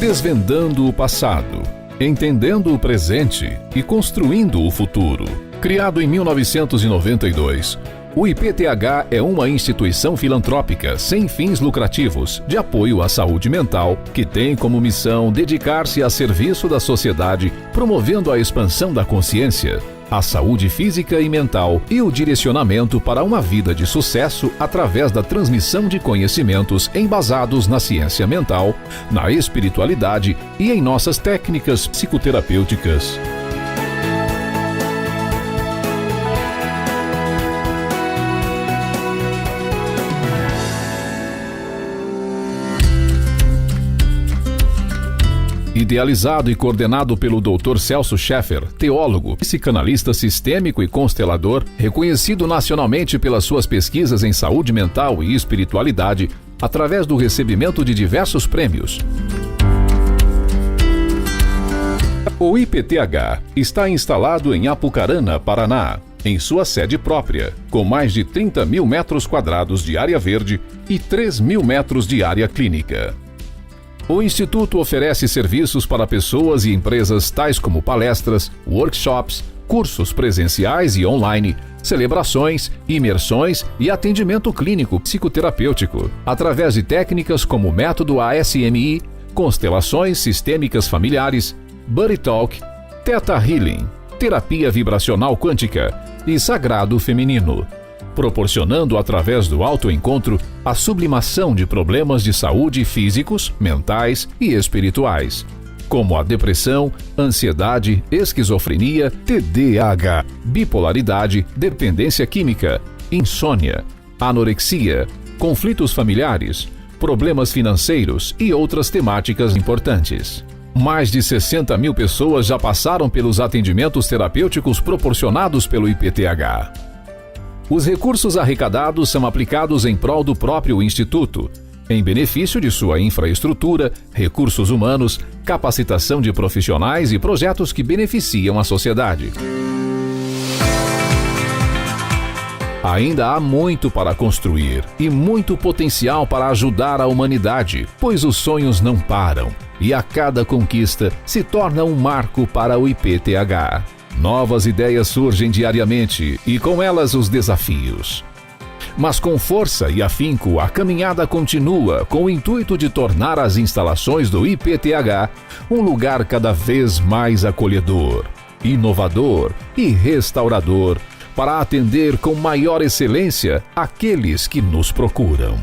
Desvendando o passado, entendendo o presente e construindo o futuro. Criado em 1992, o IPTH é uma instituição filantrópica sem fins lucrativos de apoio à saúde mental que tem como missão dedicar-se a serviço da sociedade, promovendo a expansão da consciência, a saúde física e mental e o direcionamento para uma vida de sucesso através da transmissão de conhecimentos embasados na ciência mental, na espiritualidade e em nossas técnicas psicoterapêuticas. Idealizado e coordenado pelo Dr. Celso Sheffer, teólogo, psicanalista sistêmico e constelador, reconhecido nacionalmente pelas suas pesquisas em saúde mental e espiritualidade, através do recebimento de diversos prêmios. O IPTH está instalado em Apucarana, Paraná, em sua sede própria, com mais de 30 mil metros quadrados de área verde e 3 mil metros de área clínica. O Instituto oferece serviços para pessoas e empresas tais como palestras, workshops, cursos presenciais e online, celebrações, imersões e atendimento clínico psicoterapêutico, através de técnicas como método ASMI, constelações sistêmicas familiares, Buddy Talk, Theta Healing, terapia vibracional quântica e sagrado feminino, proporcionando através do autoencontro a sublimação de problemas de saúde físicos, mentais e espirituais, como a depressão, ansiedade, esquizofrenia, TDAH, bipolaridade, dependência química, insônia, anorexia, conflitos familiares, problemas financeiros e outras temáticas importantes. Mais de 60 mil pessoas já passaram pelos atendimentos terapêuticos proporcionados pelo IPTH. Os recursos arrecadados são aplicados em prol do próprio Instituto, em benefício de sua infraestrutura, recursos humanos, capacitação de profissionais e projetos que beneficiam a sociedade. Ainda há muito para construir e muito potencial para ajudar a humanidade, pois os sonhos não param e a cada conquista se torna um marco para o IPTH. Novas ideias surgem diariamente e com elas os desafios. Mas com força e afinco, a caminhada continua com o intuito de tornar as instalações do IPTH um lugar cada vez mais acolhedor, inovador e restaurador para atender com maior excelência aqueles que nos procuram.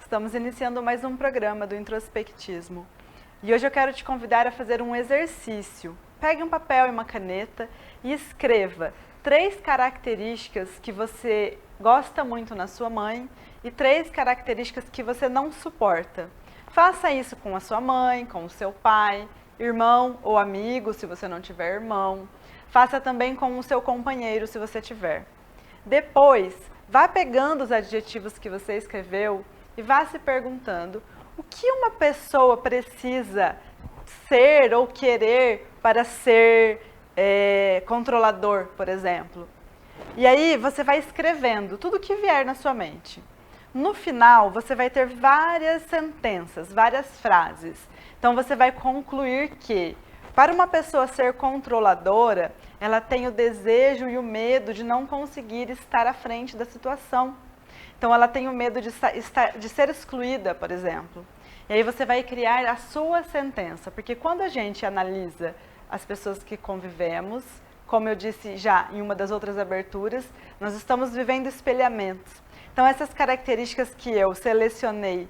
Estamos iniciando mais um programa do Introspectismo. E hoje eu quero te convidar a fazer um exercício. Pegue um papel e uma caneta e escreva 3 características que você gosta muito na sua mãe e 3 características que você não suporta. Faça isso com a sua mãe, com o seu pai, irmão ou amigo, se você não tiver irmão. Faça também com o seu companheiro, se você tiver. Depois, vá pegando os adjetivos que você escreveu e vá se perguntando o que uma pessoa precisa ser ou querer para ser controlador, por exemplo. E aí você vai escrevendo tudo que vier na sua mente. No final, você vai ter várias sentenças, várias frases. Então você vai concluir que, para uma pessoa ser controladora, ela tem o desejo e o medo de não conseguir estar à frente da situação. Então ela tem o medo de ser excluída, por exemplo. E aí você vai criar a sua sentença, porque quando a gente analisa as pessoas que convivemos, como eu disse já em uma das outras aberturas, nós estamos vivendo espelhamentos. Então essas características que eu selecionei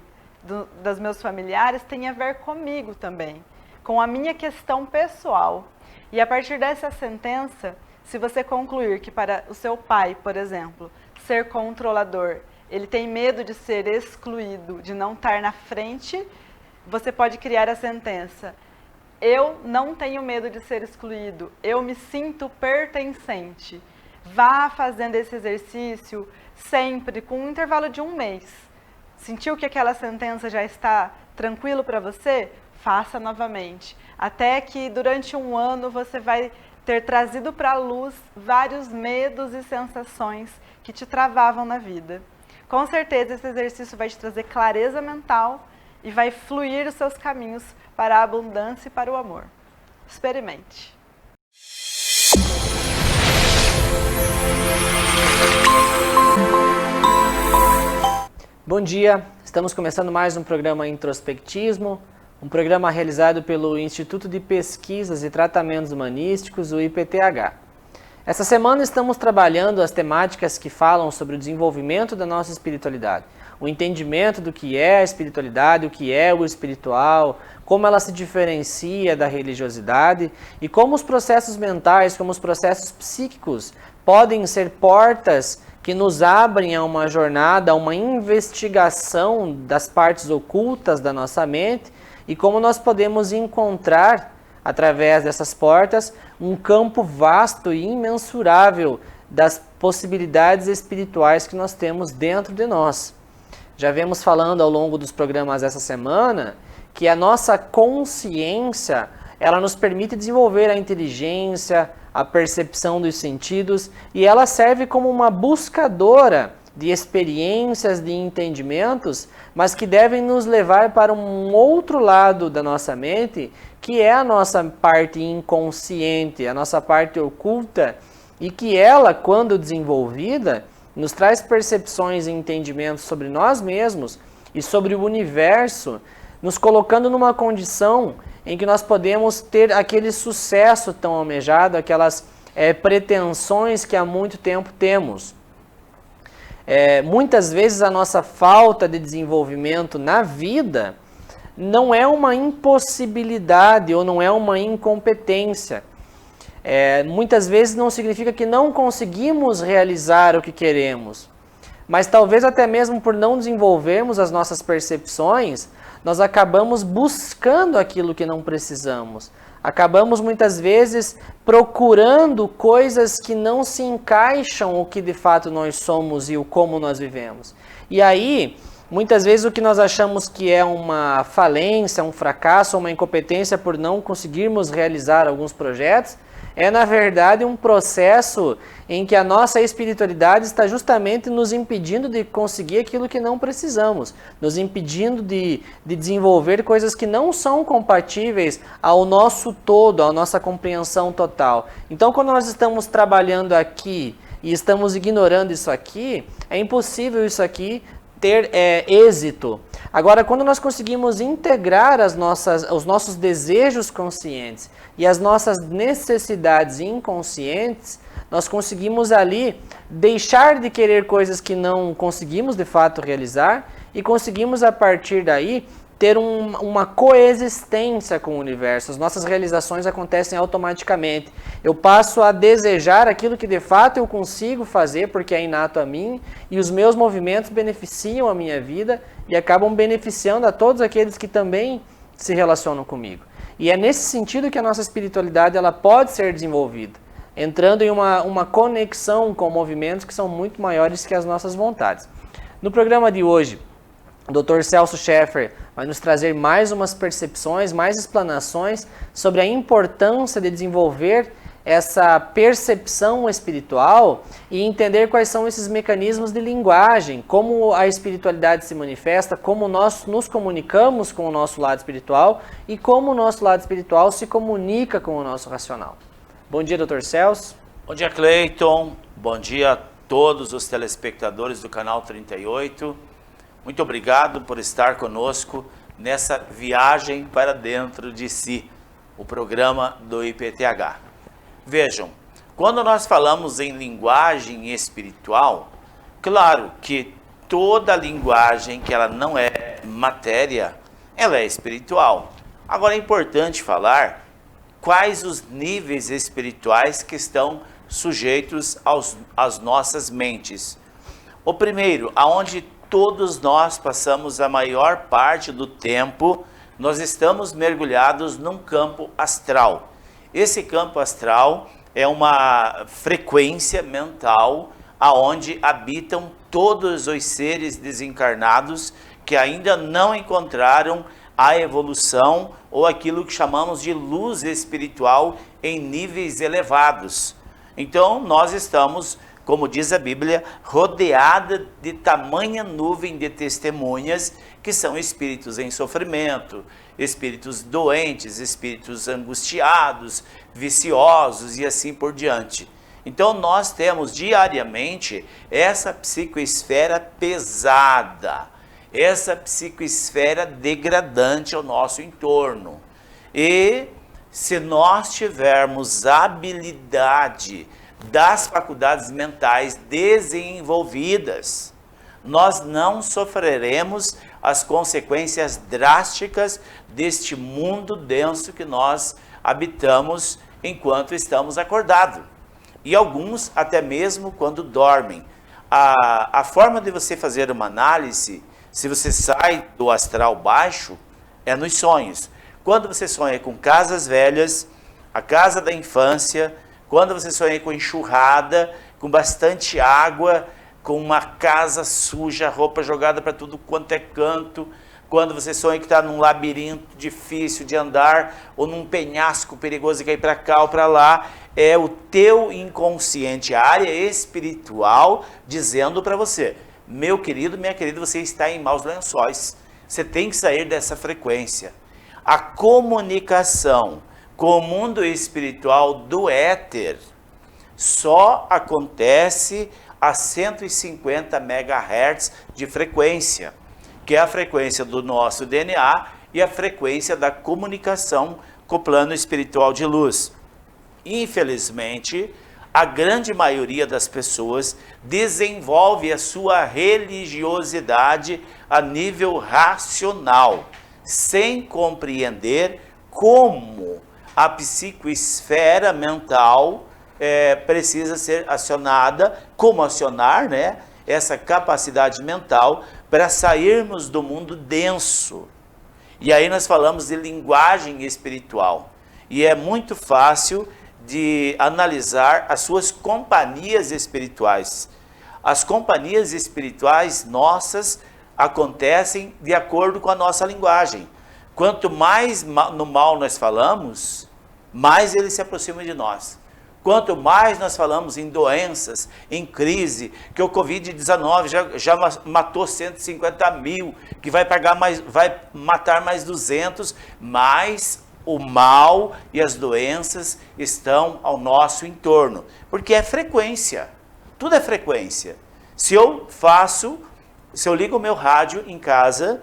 dos meus familiares têm a ver comigo também, com a minha questão pessoal. E a partir dessa sentença, se você concluir que para o seu pai, por exemplo, ser controlador, ele tem medo de ser excluído, de não estar na frente, você pode criar a sentença: eu não tenho medo de ser excluído, eu me sinto pertencente. Vá fazendo esse exercício sempre, com um intervalo de 1 mês. Sentiu que aquela sentença já está tranquilo para você? Faça novamente. Até que durante um ano você vai ter trazido para a luz vários medos e sensações que te travavam na vida. Com certeza esse exercício vai te trazer clareza mental e vai fluir os seus caminhos para a abundância e para o amor. Experimente. Bom dia, estamos começando mais um programa Introspectismo, um programa realizado pelo Instituto de Pesquisas e Tratamentos Humanísticos, o IPTH. Essa semana estamos trabalhando as temáticas que falam sobre o desenvolvimento da nossa espiritualidade, o entendimento do que é a espiritualidade, o que é o espiritual, como ela se diferencia da religiosidade e como os processos mentais, como os processos psíquicos podem ser portas que nos abrem a uma jornada, a uma investigação das partes ocultas da nossa mente e como nós podemos encontrar, através dessas portas, um campo vasto e imensurável das possibilidades espirituais que nós temos dentro de nós. Já vemos falando ao longo dos programas essa semana que a nossa consciência, ela nos permite desenvolver a inteligência, a percepção dos sentidos, e ela serve como uma buscadora de experiências, de entendimentos, mas que devem nos levar para um outro lado da nossa mente, que é a nossa parte inconsciente, a nossa parte oculta, e que ela, quando desenvolvida, nos traz percepções e entendimentos sobre nós mesmos e sobre o universo, nos colocando numa condição em que nós podemos ter aquele sucesso tão almejado, aquelas pretensões que há muito tempo temos. Muitas vezes a nossa falta de desenvolvimento na vida não é uma impossibilidade ou não é uma incompetência. Muitas vezes não significa que não conseguimos realizar o que queremos, mas talvez até mesmo por não desenvolvermos as nossas percepções, nós acabamos buscando aquilo que não precisamos. Acabamos muitas vezes procurando coisas que não se encaixam o que de fato nós somos e o como nós vivemos. E aí, muitas vezes o que nós achamos que é uma falência, um fracasso, uma incompetência por não conseguirmos realizar alguns projetos, é na verdade um processo em que a nossa espiritualidade está justamente nos impedindo de conseguir aquilo que não precisamos, nos impedindo de desenvolver coisas que não são compatíveis ao nosso todo, à nossa compreensão total. Então, quando nós estamos trabalhando aqui e estamos ignorando isso aqui, é impossível isso aqui ter êxito. Agora, quando nós conseguimos integrar os nossos desejos conscientes e as nossas necessidades inconscientes, nós conseguimos ali deixar de querer coisas que não conseguimos de fato realizar e conseguimos a partir daí ter uma coexistência com o universo. As nossas realizações acontecem automaticamente. Eu passo a desejar aquilo que de fato eu consigo fazer porque é inato a mim e os meus movimentos beneficiam a minha vida e acabam beneficiando a todos aqueles que também se relacionam comigo. E é nesse sentido que a nossa espiritualidade ela pode ser desenvolvida, entrando em uma conexão com movimentos que são muito maiores que as nossas vontades. No programa de hoje, o Dr. Celso Sheffer vai nos trazer mais umas percepções, mais explanações sobre a importância de desenvolver essa percepção espiritual e entender quais são esses mecanismos de linguagem, como a espiritualidade se manifesta, como nós nos comunicamos com o nosso lado espiritual e como o nosso lado espiritual se comunica com o nosso racional. Bom dia, Dr. Celso. Bom dia, Cleiton. Bom dia a todos os telespectadores do canal 38. Muito obrigado por estar conosco nessa viagem para dentro de si, o programa do IPTH. Vejam, quando nós falamos em linguagem espiritual, claro que toda linguagem que ela não é matéria, ela é espiritual. Agora é importante falar quais os níveis espirituais que estão sujeitos às nossas mentes. O primeiro, aonde todos nós passamos a maior parte do tempo, nós estamos mergulhados num campo astral. Esse campo astral é uma frequência mental aonde habitam todos os seres desencarnados que ainda não encontraram a evolução ou aquilo que chamamos de luz espiritual em níveis elevados. Então, nós estamos, como diz a Bíblia, rodeada de tamanha nuvem de testemunhas que são espíritos em sofrimento, espíritos doentes, espíritos angustiados, viciosos e assim por diante. Então nós temos diariamente essa psicoesfera pesada, essa psicoesfera degradante ao nosso entorno. E se nós tivermos habilidade das faculdades mentais desenvolvidas, nós não sofreremos as consequências drásticas deste mundo denso que nós habitamos enquanto estamos acordados. E alguns até mesmo quando dormem. A forma de você fazer uma análise, se você sai do astral baixo, é nos sonhos. Quando você sonha com casas velhas, a casa da infância, quando você sonha com enxurrada, com bastante água, com uma casa suja, roupa jogada para tudo quanto é canto, quando você sonha que está num labirinto difícil de andar, ou num penhasco perigoso de cair para cá ou para lá, é o teu inconsciente, a área espiritual, dizendo para você, meu querido, minha querida, você está em maus lençóis, você tem que sair dessa frequência. A comunicação com o mundo espiritual do éter só acontece a 150 MHz de frequência, que é a frequência do nosso DNA e a frequência da comunicação com o plano espiritual de luz. Infelizmente, a grande maioria das pessoas desenvolve a sua religiosidade a nível racional, sem compreender como a psicoesfera mental precisa ser acionada, como acionar, né, essa capacidade mental para sairmos do mundo denso. E aí nós falamos de linguagem espiritual. E é muito fácil de analisar as suas companhias espirituais. As companhias espirituais nossas acontecem de acordo com a nossa linguagem. Quanto mais no mal nós falamos, mais ele se aproxima de nós. Quanto mais nós falamos em doenças, em crise, que o Covid-19 já matou 150 mil, que vai matar mais 200, mais o mal e as doenças estão ao nosso entorno. Porque é frequência, tudo é frequência. Se eu ligo o meu rádio em casa,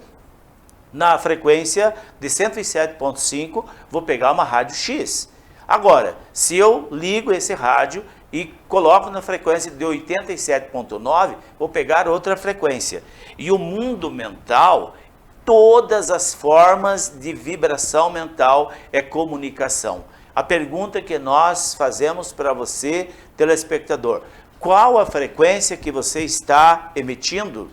na frequência de 107.5, vou pegar uma rádio X. Agora, se eu ligo esse rádio e coloco na frequência de 87.9, vou pegar outra frequência. E o mundo mental, todas as formas de vibração mental é comunicação. A pergunta que nós fazemos para você, telespectador, qual a frequência que você está emitindo?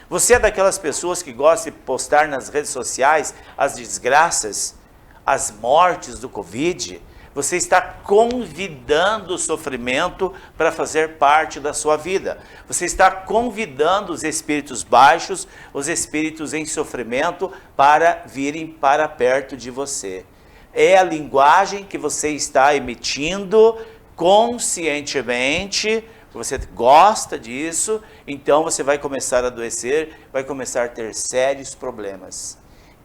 Você é daquelas pessoas que gostam de postar nas redes sociais as desgraças, as mortes do Covid? Você está convidando o sofrimento para fazer parte da sua vida. Você está convidando os espíritos baixos, os espíritos em sofrimento, para virem para perto de você. É a linguagem que você está emitindo conscientemente. Você gosta disso, então você vai começar a adoecer, vai começar a ter sérios problemas.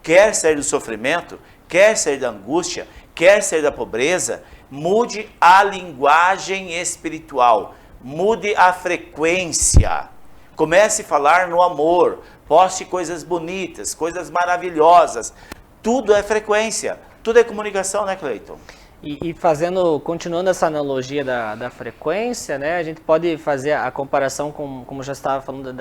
Quer sair do sofrimento? Quer sair da angústia? Quer sair da pobreza? Mude a linguagem espiritual, mude a frequência. Comece a falar no amor, poste coisas bonitas, coisas maravilhosas. Tudo é frequência, tudo é comunicação, né, Cleiton? E continuando essa analogia da frequência, né, a gente pode fazer a comparação com, como já estava falando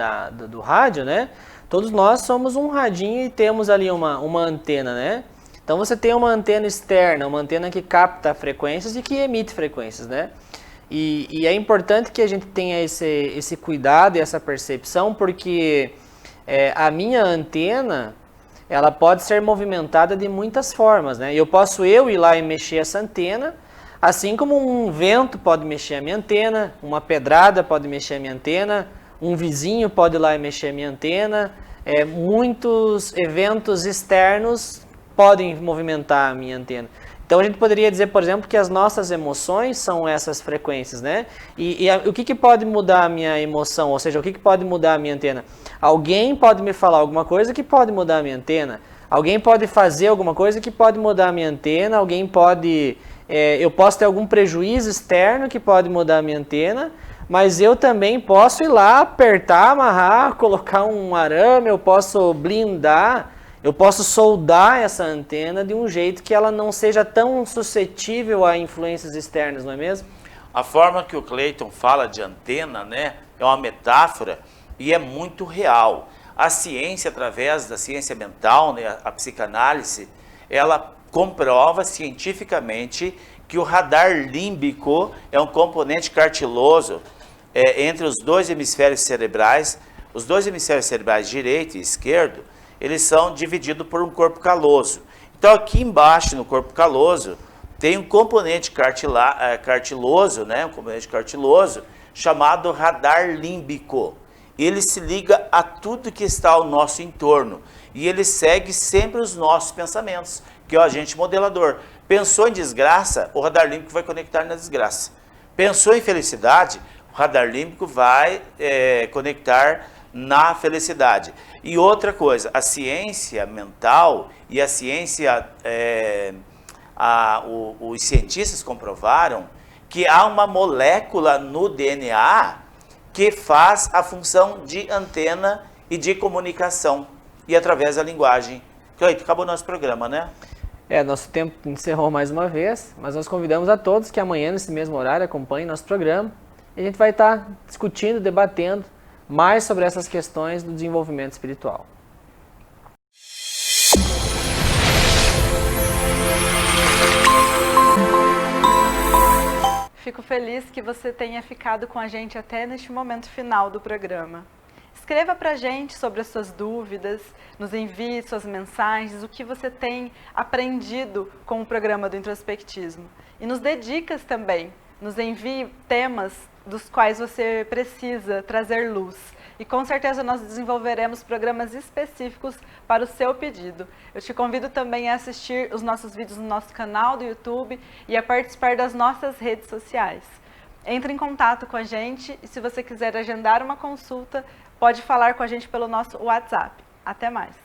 do rádio, né? Todos nós somos um radinho e temos ali uma antena, né? Então você tem uma antena externa, uma antena que capta frequências e que emite frequências, né? E é importante que a gente tenha esse cuidado e essa percepção, porque a minha antena, ela pode ser movimentada de muitas formas, né? Eu posso ir lá e mexer essa antena, assim como um vento pode mexer a minha antena, uma pedrada pode mexer a minha antena, um vizinho pode ir lá e mexer a minha antena, muitos eventos externos podem movimentar a minha antena. Então a gente poderia dizer, por exemplo, que as nossas emoções são essas frequências, né? O que pode mudar a minha emoção? Ou seja, o que pode mudar a minha antena? Alguém pode me falar alguma coisa que pode mudar a minha antena. Alguém pode fazer alguma coisa que pode mudar a minha antena. Alguém pode... eu posso ter algum prejuízo externo que pode mudar a minha antena. Mas eu também posso ir lá, apertar, amarrar, colocar um arame, eu posso blindar, eu posso soldar essa antena de um jeito que ela não seja tão suscetível a influências externas, não é mesmo? A forma que o Clayton fala de antena, né, é uma metáfora e é muito real. A ciência, através da ciência mental, né, a psicanálise, ela comprova cientificamente que o radar límbico é um componente cartiloso entre os dois hemisférios cerebrais. Os dois hemisférios cerebrais, direito e esquerdo, eles são divididos por um corpo caloso. Então aqui embaixo, no corpo caloso, tem um componente cartiloso, né, um componente cartiloso, chamado radar límbico. Ele se liga a tudo que está ao nosso entorno e ele segue sempre os nossos pensamentos, que é o agente modelador. Pensou em desgraça, o radar límbico vai conectar na desgraça. Pensou em felicidade, o radar límbico vai conectar na felicidade. E outra coisa, a ciência mental e a ciência, os cientistas comprovaram que há uma molécula no DNA que faz a função de antena e de comunicação, e através da linguagem. Cleiton, acabou o nosso programa, né? Nosso tempo encerrou mais uma vez, mas nós convidamos a todos que amanhã, nesse mesmo horário, acompanhem nosso programa. E a gente vai estar discutindo, debatendo mais sobre essas questões do desenvolvimento espiritual. Fico feliz que você tenha ficado com a gente até neste momento final do programa. Escreva pra gente sobre as suas dúvidas, nos envie suas mensagens, o que você tem aprendido com o programa do Introspectismo. E nos dê dicas também, nos envie temas dos quais você precisa trazer luz. E com certeza nós desenvolveremos programas específicos para o seu pedido. Eu te convido também a assistir os nossos vídeos no nosso canal do YouTube e a participar das nossas redes sociais. Entre em contato com a gente e se você quiser agendar uma consulta, pode falar com a gente pelo nosso WhatsApp. Até mais!